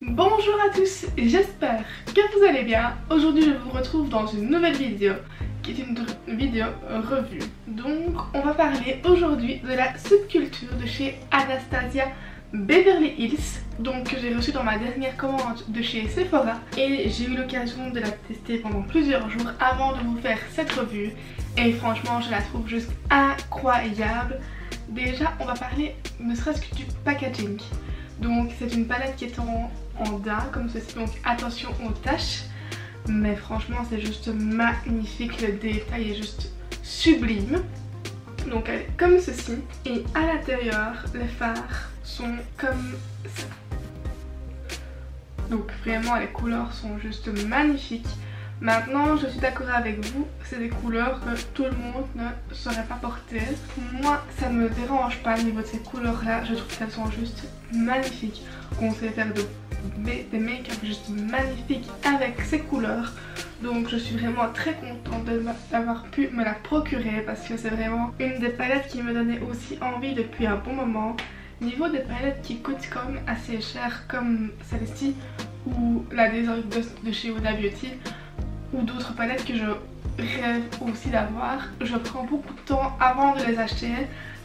Bonjour à tous, j'espère que vous allez bien. Aujourd'hui je vous retrouve dans une nouvelle vidéo qui est une vidéo revue. Donc on va parler aujourd'hui de la subculture de chez Anastasia Beverly Hills, donc que j'ai reçue dans ma dernière commande de chez Sephora, et j'ai eu l'occasion de la tester pendant plusieurs jours avant de vous faire cette revue, et franchement je la trouve juste incroyable. Déjà on va parler ne serait-ce que du packaging. Donc c'est une palette qui est en daim comme ceci, donc attention aux taches, mais franchement c'est juste magnifique, le détail est juste sublime. Donc elle est comme ceci, et à l'intérieur les fards sont comme ça. Donc vraiment les couleurs sont juste magnifiques. Maintenant je suis d'accord avec vous, c'est des couleurs que tout le monde ne saurait pas porter. Moi ça me dérange pas au niveau de ces couleurs là, je trouve qu'elles sont juste magnifiques. On sait faire des make-up juste magnifiques avec ces couleurs. Donc je suis vraiment très contente d'avoir pu me la procurer parce que c'est vraiment une des palettes qui me donnait aussi envie depuis un bon moment. Niveau des palettes qui coûtent quand même assez cher comme celle-ci ou la Desert Dust de chez Huda Beauty, ou d'autres palettes que je rêve aussi d'avoir, je prends beaucoup de temps avant de les acheter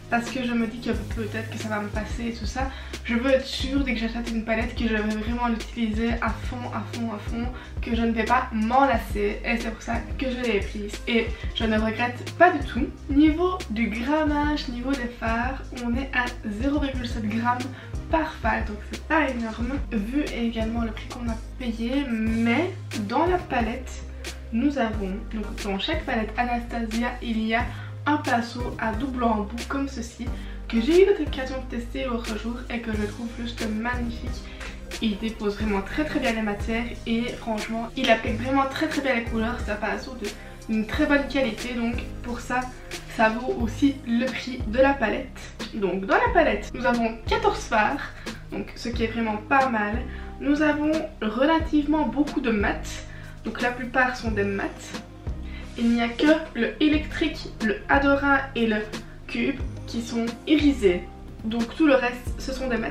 parce que je me dis que peut-être que ça va me passer et tout ça. Je veux être sûre dès que j'achète une palette que je vais vraiment l'utiliser à fond, que je ne vais pas m'en lasser, et c'est pour ça que je l'ai prise et je ne regrette pas du tout. Niveau du grammage, niveau des fards, on est à 0,7 g par fard, donc c'est pas énorme vu également le prix qu'on a payé, mais dans la palette nous avons, donc dans chaque palette Anastasia il y a un pinceau à double embout comme ceci que j'ai eu l'occasion de tester l'autre jour et que je trouve juste magnifique. Il dépose vraiment très bien les matières et franchement il applique vraiment très bien les couleurs. C'est un pinceau d'une très bonne qualité, donc pour ça ça vaut aussi le prix de la palette. Donc dans la palette nous avons 14 fards, donc ce qui est vraiment pas mal. Nous avons relativement beaucoup de mat, donc la plupart sont des mats. Il n'y a que le électrique, le Adora et le cube qui sont irisés. Donc tout le reste ce sont des mats.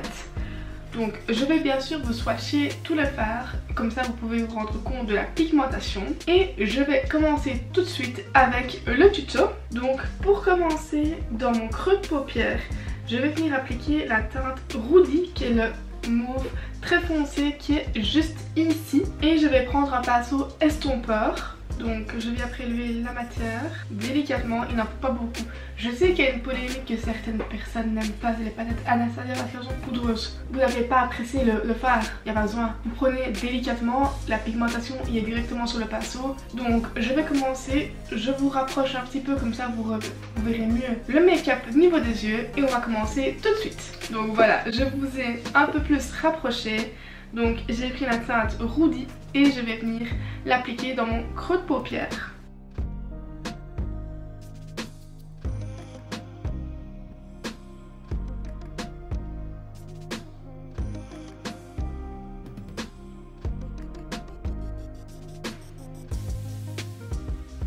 Donc je vais bien sûr vous swatcher tous les fards, comme ça vous pouvez vous rendre compte de la pigmentation. Et je vais commencer tout de suite avec le tuto. Donc pour commencer, dans mon creux de paupière, je vais venir appliquer la teinte Rudy qui est le mauve très foncé qui est juste ici. Et je vais prendre un pinceau estompeur. Donc je viens prélever la matière délicatement, il n'en faut pas beaucoup. Je sais qu'il y a une polémique que certaines personnes n'aiment pas les palettes Anastasia parce qu'elles sont poudreuses. Vous n'avez pas à presser le fard, il n'y a pas besoin. Vous prenez délicatement, la pigmentation y est directement sur le pinceau. Donc je vais commencer, je vous rapproche un petit peu comme ça vous verrez mieux le make-up au niveau des yeux et on va commencer tout de suite. Donc voilà, je vous ai un peu plus rapproché. Donc j'ai pris la teinte Rudy et je vais venir l'appliquer dans mon creux de paupière.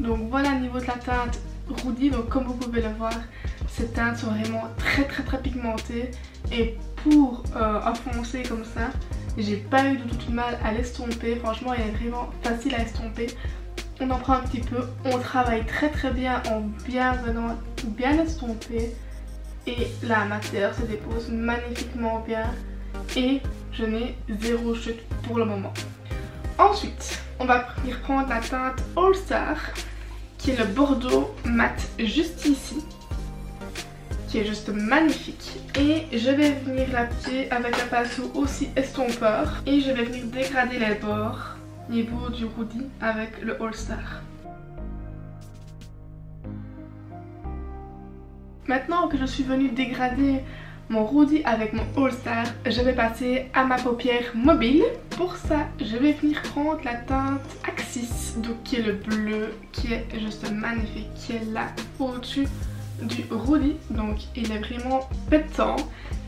Donc voilà au niveau de la teinte Rudy, donc comme vous pouvez le voir, ces teintes sont vraiment très pigmentées et pour un foncé comme ça, j'ai pas eu du tout de mal à l'estomper. Franchement il est vraiment facile à estomper. On en prend un petit peu, on travaille très bien en venant bien estomper et la matière se dépose magnifiquement bien et je n'ai zéro chute pour le moment. Ensuite on va venir prendre la teinte All Star qui est le bordeaux mat juste ici, qui est juste magnifique, et je vais venir l'appliquer avec un pinceau aussi estompeur et je vais venir dégrader les bords niveau du Rudy avec le All Star. Maintenant que je suis venue dégrader mon Rudy avec mon All Star, je vais passer à ma paupière mobile. Pour ça, je vais venir prendre la teinte Axis, donc qui est le bleu, qui est juste magnifique, qui est là au-dessus du Rudy, donc il est vraiment pétant.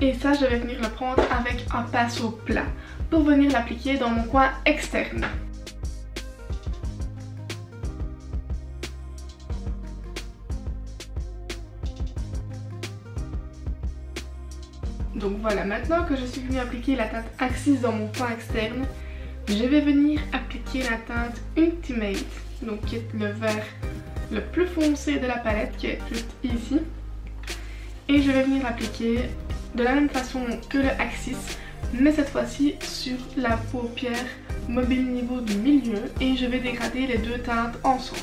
Et ça je vais venir le prendre avec un pinceau plat pour venir l'appliquer dans mon coin externe. Donc voilà, maintenant que je suis venue appliquer la teinte Axis dans mon coin externe, je vais venir appliquer la teinte Ultimate, donc qui est le vert le plus foncé de la palette, qui est juste ici. Et je vais venir appliquer de la même façon que le Axis, mais cette fois-ci sur la paupière mobile niveau du milieu, et je vais dégrader les deux teintes ensemble.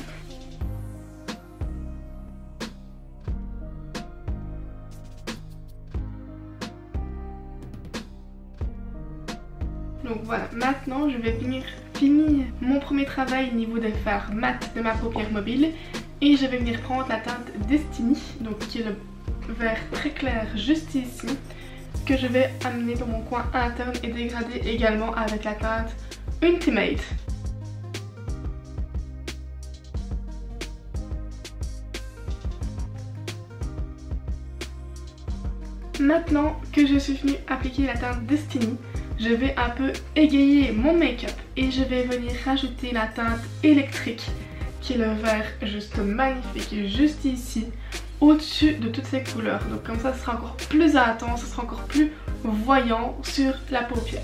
Donc voilà, maintenant je vais venir finir mon premier travail au niveau des fards mat de ma paupière mobile, et je vais venir prendre la teinte Destiny, donc qui est le vert très clair juste ici, que je vais amener dans mon coin interne et dégrader également avec la teinte Ultimate. Maintenant que je suis venue appliquer la teinte Destiny, je vais un peu égayer mon make-up et je vais venir rajouter la teinte électrique, qui est le vert juste magnifique juste ici, au-dessus de toutes ces couleurs. Donc comme ça, ce sera encore plus intense, ce sera encore plus voyant sur la paupière.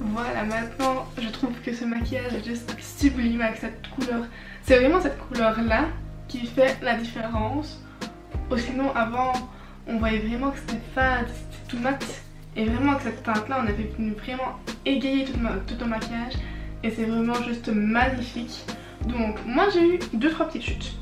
Voilà, maintenant je trouve que ce maquillage est juste sublime avec cette couleur. C'est vraiment cette couleur là qui fait la différence. Sinon avant on voyait vraiment que c'était fade, c'était tout mat. Et vraiment avec cette teinte là on avait pu vraiment égayer tout le maquillage. Et c'est vraiment juste magnifique. Donc moi j'ai eu 2-3 petites chutes.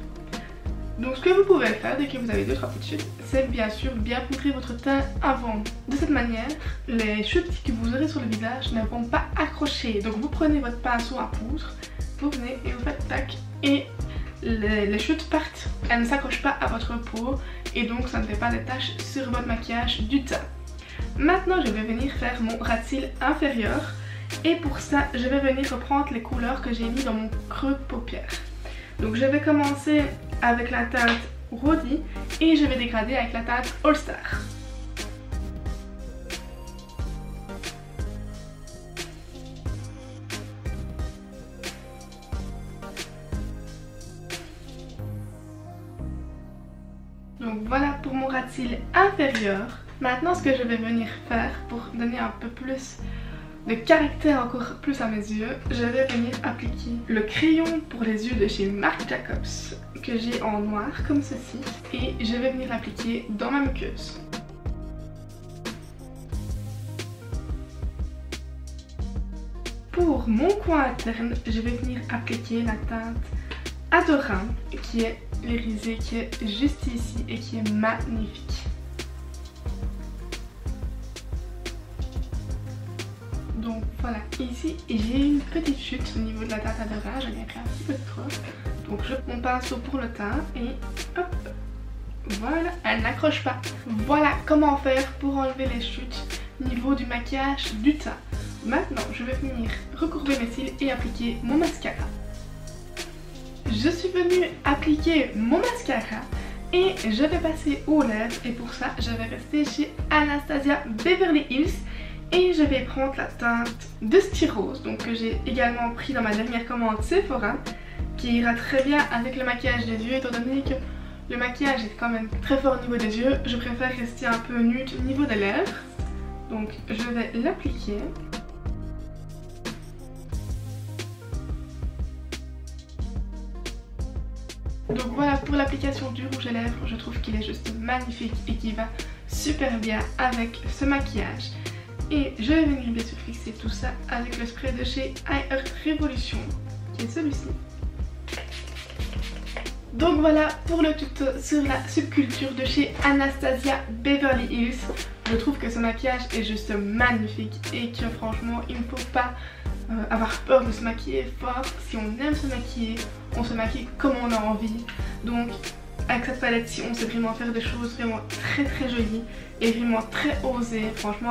Donc ce que vous pouvez faire dès que vous avez 2-3 petites chutes, c'est bien sûr bien poudrer votre teint avant. De cette manière, les chutes que vous aurez sur le visage ne vont pas accrocher. Donc vous prenez votre pinceau à poudre, vous venez et vous faites tac, et les chutes partent. Elles ne s'accrochent pas à votre peau et donc ça ne fait pas de taches sur votre maquillage du teint. Maintenant je vais venir faire mon ras de cils inférieur, et pour ça je vais venir reprendre les couleurs que j'ai mis dans mon creux de paupière. Donc je vais commencer avec la teinte Rodi et je vais dégrader avec la teinte All Star. Donc voilà pour mon ras de cils inférieur. Maintenant ce que je vais venir faire pour donner un peu plus de caractère encore plus à mes yeux, je vais venir appliquer le crayon pour les yeux de chez Marc Jacobs que j'ai en noir comme ceci, et je vais venir l'appliquer dans ma muqueuse. Pour mon coin interne, je vais venir appliquer la teinte Adora, qui est l'irisé, qui est juste ici et qui est magnifique. Donc voilà, ici j'ai une petite chute au niveau de la teinte Adora, j'en ai pris un petit peu de trop. Donc je prends mon pinceau pour le teint et hop, voilà, elle n'accroche pas. Voilà comment faire pour enlever les chutes au niveau du maquillage du teint. Maintenant je vais venir recourber mes cils et appliquer mon mascara. Je suis venue appliquer mon mascara et je vais passer aux lèvres, et pour ça je vais rester chez Anastasia Beverly Hills. Et je vais prendre la teinte Dusty Rose, donc que j'ai également pris dans ma dernière commande Sephora, qui ira très bien avec le maquillage des yeux, étant donné que le maquillage est quand même très fort au niveau des yeux. Je préfère rester un peu nude au niveau des lèvres. Donc je vais l'appliquer. Donc voilà pour l'application du rouge à lèvres, je trouve qu'il est juste magnifique et qui va super bien avec ce maquillage. Et je vais venir bien sûr fixer tout ça avec le spray de chez iHeart Revolution, qui est celui-ci. Donc voilà pour le tuto sur la subculture de chez Anastasia Beverly Hills. Je trouve que ce maquillage est juste magnifique et que franchement il ne faut pas avoir peur de se maquiller fort. Si on aime se maquiller, on se maquille comme on a envie. Donc avec cette palette-ci, on sait vraiment faire des choses vraiment très jolies et vraiment très osées. Franchement,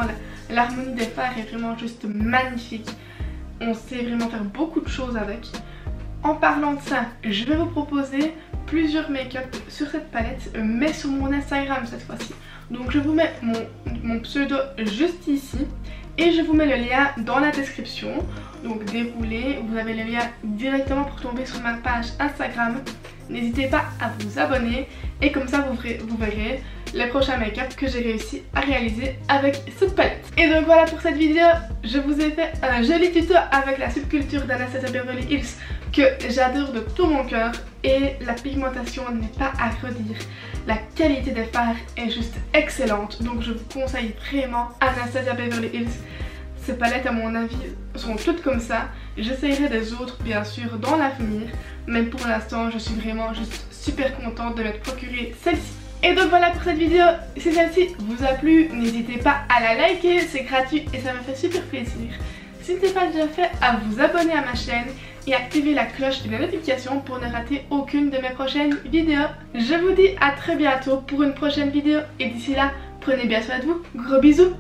l'harmonie des fards est vraiment juste magnifique. On sait vraiment faire beaucoup de choses avec. En parlant de ça, je vais vous proposer plusieurs make-up sur cette palette, mais sur mon Instagram cette fois-ci. Donc je vous mets mon pseudo juste ici et je vous mets le lien dans la description. donc déroulez, vous avez le lien directement pour tomber sur ma page Instagram. N'hésitez pas à vous abonner et comme ça vous verrez les prochains make-up que j'ai réussi à réaliser avec cette palette. Et donc voilà pour cette vidéo, je vous ai fait un joli tuto avec la subculture d'Anastasia Beverly Hills que j'adore de tout mon cœur et la pigmentation n'est pas à redire. La qualité des fards est juste excellente, donc je vous conseille vraiment Anastasia Beverly Hills. Ces palettes à mon avis sont toutes comme ça. J'essayerai des autres bien sûr dans l'avenir, mais pour l'instant je suis vraiment juste super contente de m'être procuré celle-ci. Et donc voilà pour cette vidéo, si celle-ci vous a plu, n'hésitez pas à la liker, c'est gratuit et ça me fait super plaisir. Si ce n'est pas déjà fait, à vous abonner à ma chaîne et activer la cloche des notifications pour ne rater aucune de mes prochaines vidéos. Je vous dis à très bientôt pour une prochaine vidéo et d'ici là, prenez bien soin de vous, gros bisous.